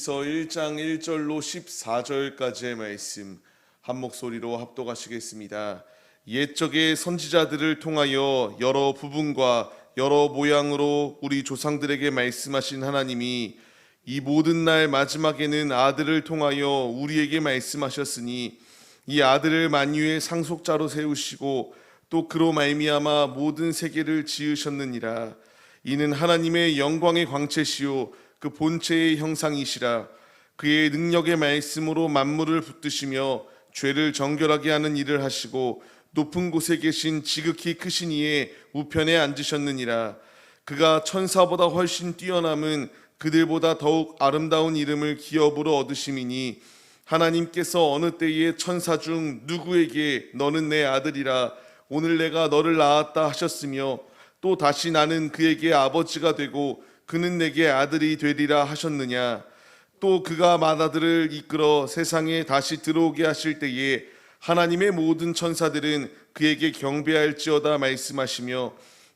히브리서 1장 1절로 14절까지의 말씀 한 목소리로 합독하시겠습니다. 옛적의 선지자들을 통하여 여러 부분과 여러 모양으로 우리 조상들에게 말씀하신 하나님이 이 모든 날 마지막에는 아들을 통하여 우리에게 말씀하셨으니 이 아들을 만유의 상속자로 세우시고 또 그로 말미암아 모든 세계를 지으셨느니라. 이는 하나님의 영광의 광채시요 그 본체의 형상이시라. 그의 능력의 말씀으로 만물을 붙드시며 죄를 정결하게 하는 일을 하시고 높은 곳에 계신 지극히 크신 이의 우편에 앉으셨느니라. 그가 천사보다 훨씬 뛰어남은 그들보다 더욱 아름다운 이름을 기업으로 얻으심이니 하나님께서 어느 때에 천사 중 누구에게 너는 내 아들이라 오늘 내가 너를 낳았다 하셨으며 또 다시 나는 그에게 아버지가 되고 그는 내게 아들이 되리라 하셨느냐. 또 그가 맏아들을 이끌어 세상에 다시 들어오게 하실 때에 하나님의 모든 천사들은 그에게 경배할지어다 말씀하시며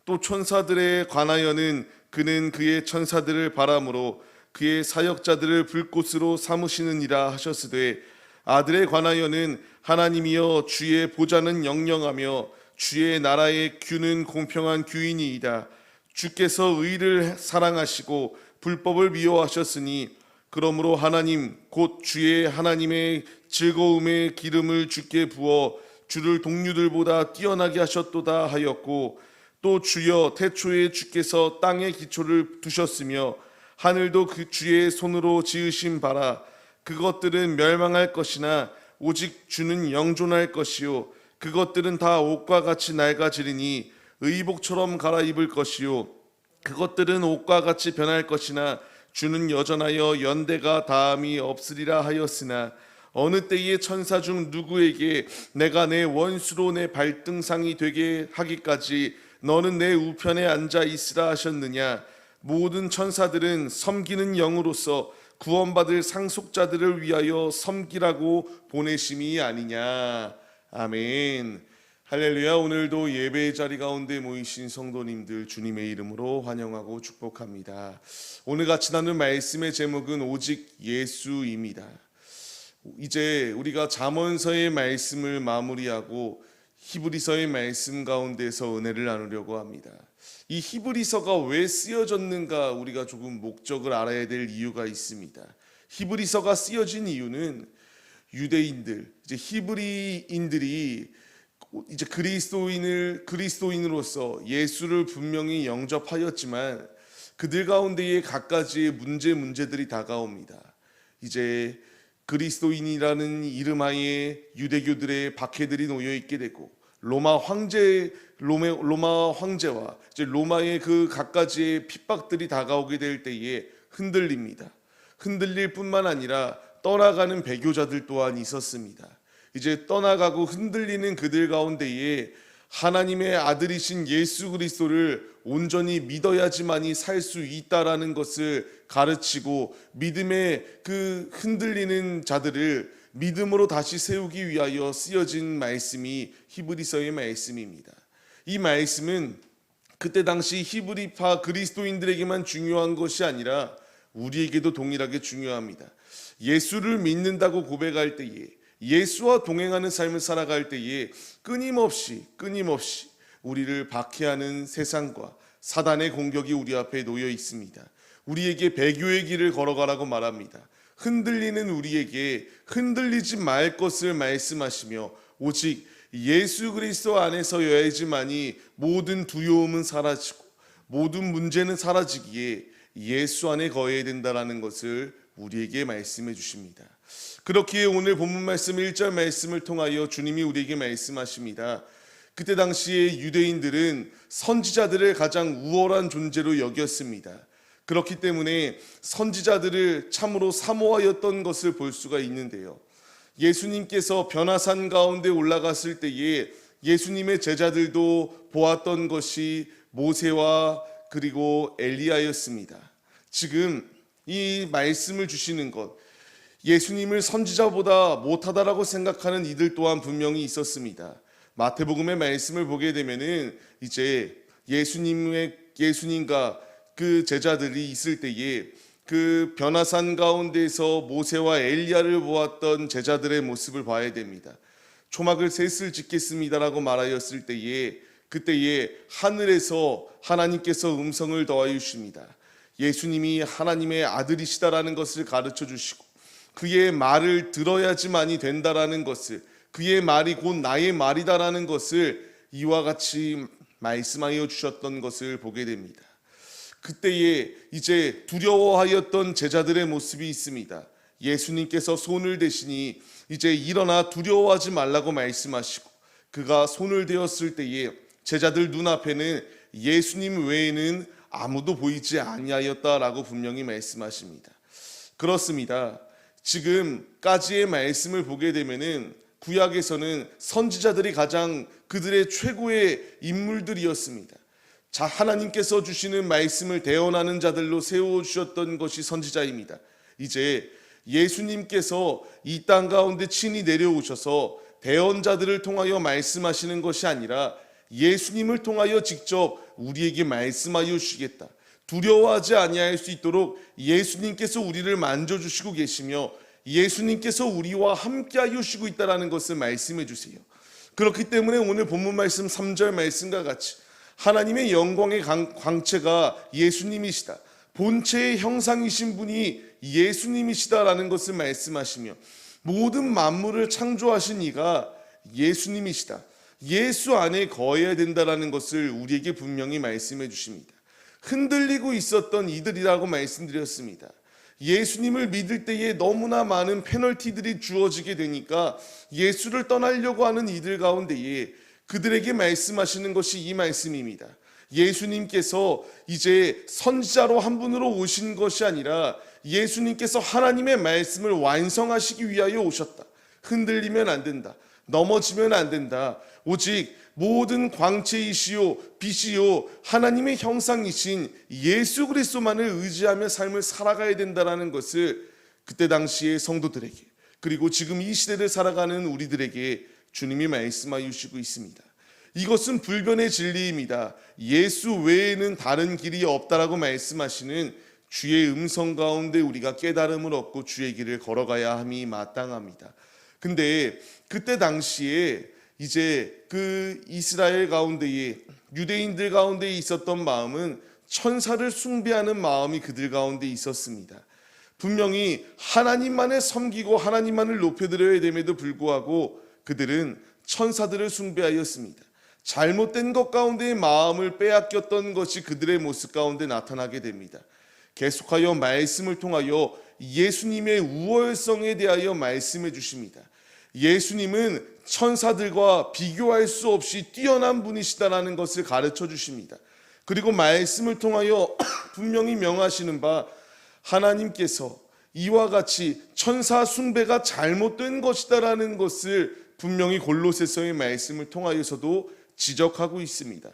또 천사들에 관하여는 그는 그의 천사들을 바람으로 그의 사역자들을 불꽃으로 삼으시느니라 하셨으되 아들에 관하여는 하나님이여 주의 보좌는 영영하며 주의 나라의 규는 공평한 규이니이다. 주께서 의를 사랑하시고 불법을 미워하셨으니 그러므로 하나님 곧 주의 하나님의 즐거움의 기름을 주께 부어 주를 동류들보다 뛰어나게 하셨도다 하였고 또 주여 태초에 주께서 땅의 기초를 두셨으며 하늘도 그 주의 손으로 지으신 바라. 그것들은 멸망할 것이나 오직 주는 영존할 것이요 그것들은 다 옷과 같이 낡아지리니 의복처럼 갈아입을 것이요 그것들은 옷과 같이 변할 것이나 주는 여전하여 연대가 다함이 없으리라 하였으나 어느 때에 천사 중 누구에게 내가 내 원수로 내 발등상이 되게 하기까지 너는 내 우편에 앉아 있으라 하셨느냐. 모든 천사들은 섬기는 영으로서 구원받을 상속자들을 위하여 섬기라고 보내심이 아니냐. 아멘. 할렐루야. 오늘도 예배의 자리 가운데 모이신 성도님들 주님의 이름으로 환영하고 축복합니다. 오늘 같이 나눈 말씀의 제목은 오직 예수입니다. 이제 우리가 잠언서의 말씀을 마무리하고 히브리서의 말씀 가운데서 은혜를 나누려고 합니다. 이 히브리서가 왜 쓰여졌는가 우리가 조금 목적을 알아야 될 이유가 있습니다. 히브리서가 쓰여진 이유는 유대인들, 이제 히브리인들이 이제 그리스도인으로서 예수를 분명히 영접하였지만 그들 가운데에 갖가지의 문제들이 다가옵니다. 이제 그리스도인이라는 이름하에 유대교들의 박해들이 놓여 있게 되고 로마 황제와 이제 로마의 그 갖가지의 핍박들이 다가오게 될 때에 흔들립니다. 흔들릴 뿐만 아니라 떠나가는 배교자들 또한 있었습니다. 이제 떠나가고 흔들리는 그들 가운데에 하나님의 아들이신 예수 그리스도를 온전히 믿어야지만이 살 수 있다라는 것을 가르치고 믿음의 그 흔들리는 자들을 믿음으로 다시 세우기 위하여 쓰여진 말씀이 히브리서의 말씀입니다. 이 말씀은 그때 당시 히브리파 그리스도인들에게만 중요한 것이 아니라 우리에게도 동일하게 중요합니다. 예수를 믿는다고 고백할 때에 예수와 동행하는 삶을 살아갈 때에 끊임없이 우리를 박해하는 세상과 사단의 공격이 우리 앞에 놓여 있습니다. 우리에게 배교의 길을 걸어가라고 말합니다. 흔들리는 우리에게 흔들리지 말 것을 말씀하시며 오직 예수 그리스도 안에서여야지만이 모든 두려움은 사라지고 모든 문제는 사라지기에 예수 안에 거해야 된다는 것을 우리에게 말씀해 주십니다. 그렇기에 오늘 본문 말씀 1절 말씀을 통하여 주님이 우리에게 말씀하십니다. 그때 당시에 유대인들은 선지자들을 가장 우월한 존재로 여겼습니다. 그렇기 때문에 선지자들을 참으로 사모하였던 것을 볼 수가 있는데요. 예수님께서 변화산 가운데 올라갔을 때에 예수님의 제자들도 보았던 것이 모세와 그리고 엘리야였습니다. 지금 이 말씀을 주시는 것, 예수님을 선지자보다 못하다라고 생각하는 이들 또한 분명히 있었습니다. 마태복음의 말씀을 보게 되면은 이제 예수님과 그 제자들이 있을 때에 그 변화산 가운데에서 모세와 엘리야를 보았던 제자들의 모습을 봐야 됩니다. 초막을 셋을 짓겠습니다라고 말하였을 때에 그때에 하늘에서 하나님께서 음성을 더하여 주십니다. 예수님이 하나님의 아들이시다라는 것을 가르쳐 주시고 그의 말을 들어야지만이 된다라는 것을, 그의 말이 곧 나의 말이다라는 것을 이와 같이 말씀하여 주셨던 것을 보게 됩니다. 그때에 이제 두려워하였던 제자들의 모습이 있습니다. 예수님께서 손을 대시니 이제 일어나 두려워하지 말라고 말씀하시고 그가 손을 대었을 때에 제자들 눈앞에는 예수님 외에는 아무도 보이지 아니하였다라고 분명히 말씀하십니다. 그렇습니다. 지금까지의 말씀을 보게 되면은 구약에서는 선지자들이 가장 그들의 최고의 인물들이었습니다. 자, 하나님께서 주시는 말씀을 대언하는 자들로 세워주셨던 것이 선지자입니다. 이제 예수님께서 이 땅 가운데 친히 내려오셔서 대언자들을 통하여 말씀하시는 것이 아니라 예수님을 통하여 직접 우리에게 말씀하여 주시겠다. 두려워하지 아니할 수 있도록 예수님께서 우리를 만져주시고 계시며 예수님께서 우리와 함께하여 주시고 있다는 것을 말씀해 주세요. 그렇기 때문에 오늘 본문 말씀 3절 말씀과 같이 하나님의 영광의 광채가 예수님이시다. 본체의 형상이신 분이 예수님이시다라는 것을 말씀하시며 모든 만물을 창조하신 이가 예수님이시다. 예수 안에 거해야 된다라는 것을 우리에게 분명히 말씀해 주십니다. 흔들리고 있었던 이들이라고 말씀드렸습니다. 예수님을 믿을 때에 너무나 많은 페널티들이 주어지게 되니까 예수를 떠나려고 하는 이들 가운데에 그들에게 말씀하시는 것이 이 말씀입니다. 예수님께서 이제 선지자로 한 분으로 오신 것이 아니라 예수님께서 하나님의 말씀을 완성하시기 위하여 오셨다. 흔들리면 안 된다. 넘어지면 안 된다. 오직 모든 광채이시요 빛이요 하나님의 형상이신 예수 그리스도만을 의지하며 삶을 살아가야 된다는 것을 그때 당시의 성도들에게 그리고 지금 이 시대를 살아가는 우리들에게 주님이 말씀하여 주시고 있습니다. 이것은 불변의 진리입니다. 예수 외에는 다른 길이 없다라고 말씀하시는 주의 음성 가운데 우리가 깨달음을 얻고 주의 길을 걸어가야 함이 마땅합니다. 근데 그때 당시에 이제 그 이스라엘 가운데에 유대인들 가운데 있었던 마음은 천사를 숭배하는 마음이 그들 가운데 있었습니다. 분명히 하나님만을 섬기고 하나님만을 높여드려야 됨에도 불구하고 그들은 천사들을 숭배하였습니다. 잘못된 것 가운데의 마음을 빼앗겼던 것이 그들의 모습 가운데 나타나게 됩니다. 계속하여 말씀을 통하여 예수님의 우월성에 대하여 말씀해 주십니다. 예수님은 천사들과 비교할 수 없이 뛰어난 분이시다라는 것을 가르쳐 주십니다. 그리고 말씀을 통하여 분명히 명하시는 바 하나님께서 이와 같이 천사 숭배가 잘못된 것이다라는 것을 분명히 골로새서의 말씀을 통하여서도 지적하고 있습니다.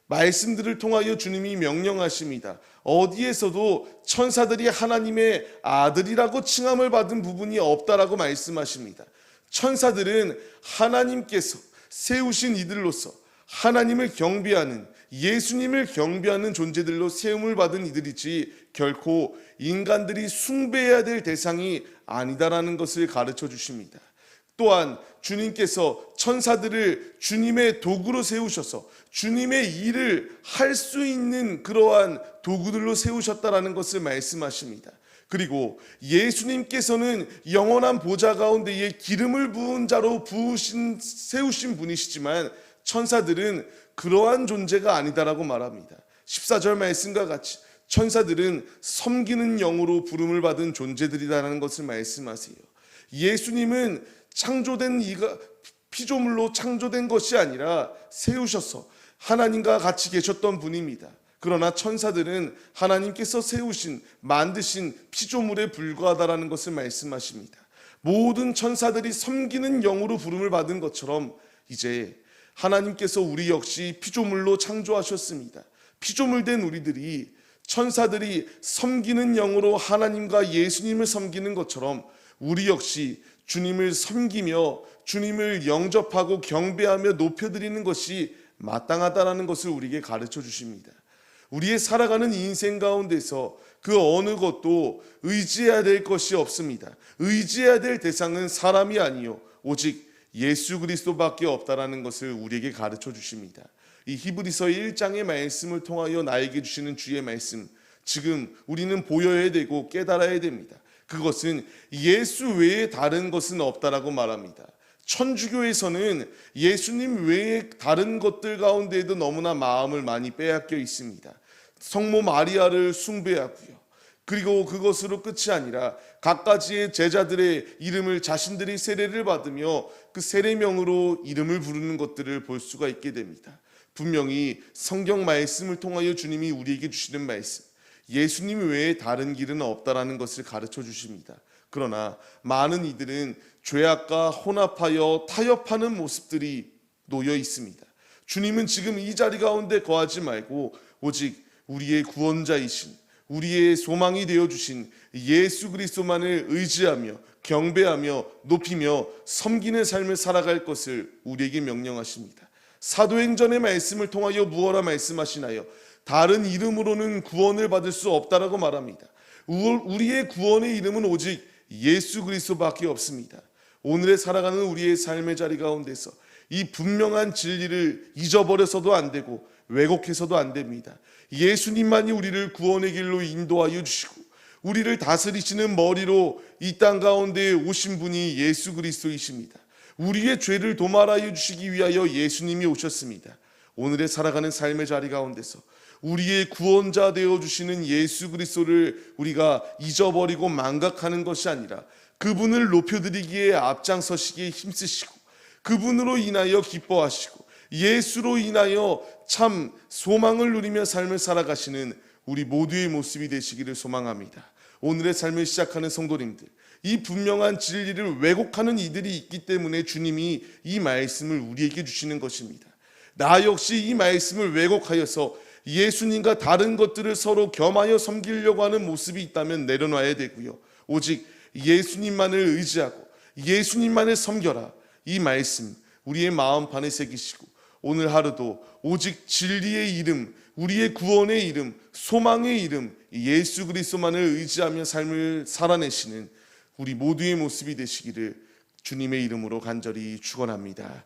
말씀들을 통하여 주님이 명령하십니다. 어디에서도 천사들이 하나님의 아들이라고 칭함을 받은 부분이 없다라고 말씀하십니다. 천사들은 하나님께서 세우신 이들로서 하나님을 경배하는 예수님을 경배하는 존재들로 세움을 받은 이들이지 결코 인간들이 숭배해야 될 대상이 아니다라는 것을 가르쳐 주십니다. 또한 주님께서 천사들을 주님의 도구로 세우셔서 주님의 일을 할 수 있는 그러한 도구들로 세우셨다라는 것을 말씀하십니다. 그리고 예수님께서는 영원한 보좌 가운데에 기름을 부은 자로 세우신 분이시지만 천사들은 그러한 존재가 아니다라고 말합니다. 14절 말씀과 같이 천사들은 섬기는 영으로 부름을 받은 존재들이라는 것을 말씀하세요. 예수님은 창조된 피조물로 창조된 것이 아니라 세우셔서 하나님과 같이 계셨던 분입니다. 그러나 천사들은 하나님께서 세우신 만드신 피조물에 불과하다라는 것을 말씀하십니다. 모든 천사들이 섬기는 영으로 부름을 받은 것처럼 이제 하나님께서 우리 역시 피조물로 창조하셨습니다. 피조물 된 우리들이 천사들이 섬기는 영으로 하나님과 예수님을 섬기는 것처럼 우리 역시 주님을 섬기며 주님을 영접하고 경배하며 높여드리는 것이 마땅하다는 것을 우리에게 가르쳐 주십니다. 우리의 살아가는 인생 가운데서 그 어느 것도 의지해야 될 것이 없습니다. 의지해야 될 대상은 사람이 아니요 오직 예수 그리스도밖에 없다라는 것을 우리에게 가르쳐 주십니다. 이 히브리서 1장의 말씀을 통하여 나에게 주시는 주의 말씀, 지금 우리는 보여야 되고 깨달아야 됩니다. 그것은 예수 외에 다른 것은 없다라고 말합니다. 천주교에서는 예수님 외에 다른 것들 가운데에도 너무나 마음을 많이 빼앗겨 있습니다. 성모 마리아를 숭배하고요. 그리고 그것으로 끝이 아니라 각가지의 제자들의 이름을 자신들이 세례를 받으며 그 세례명으로 이름을 부르는 것들을 볼 수가 있게 됩니다. 분명히 성경 말씀을 통하여 주님이 우리에게 주시는 말씀, 예수님 외에 다른 길은 없다라는 것을 가르쳐 주십니다. 그러나 많은 이들은 죄악과 혼합하여 타협하는 모습들이 놓여 있습니다. 주님은 지금 이 자리 가운데 거하지 말고 오직 우리의 구원자이신, 우리의 소망이 되어주신 예수 그리스도만을 의지하며 경배하며 높이며 섬기는 삶을 살아갈 것을 우리에게 명령하십니다. 사도행전의 말씀을 통하여 무엇라 말씀하시나요? 다른 이름으로는 구원을 받을 수 없다라고 말합니다. 우리의 구원의 이름은 오직 예수 그리스도밖에 없습니다. 오늘에 살아가는 우리의 삶의 자리 가운데서 이 분명한 진리를 잊어버려서도 안 되고 왜곡해서도 안 됩니다. 예수님만이 우리를 구원의 길로 인도하여 주시고 우리를 다스리시는 머리로 이 땅 가운데 오신 분이 예수 그리스도이십니다. 우리의 죄를 도말하여 주시기 위하여 예수님이 오셨습니다. 오늘에 살아가는 삶의 자리 가운데서 우리의 구원자 되어주시는 예수 그리스도를 우리가 잊어버리고 망각하는 것이 아니라 그분을 높여드리기에 앞장서시기에 힘쓰시고 그분으로 인하여 기뻐하시고 예수로 인하여 참 소망을 누리며 삶을 살아가시는 우리 모두의 모습이 되시기를 소망합니다. 오늘의 삶을 시작하는 성도님들, 이 분명한 진리를 왜곡하는 이들이 있기 때문에 주님이 이 말씀을 우리에게 주시는 것입니다. 나 역시 이 말씀을 왜곡하여서 예수님과 다른 것들을 서로 겸하여 섬기려고 하는 모습이 있다면 내려놔야 되고요. 오직 예수님만을 의지하고 예수님만을 섬겨라. 이 말씀 우리의 마음판에 새기시고 오늘 하루도 오직 진리의 이름, 우리의 구원의 이름, 소망의 이름 예수 그리스도만을 의지하며 삶을 살아내시는 우리 모두의 모습이 되시기를 주님의 이름으로 간절히 축원합니다.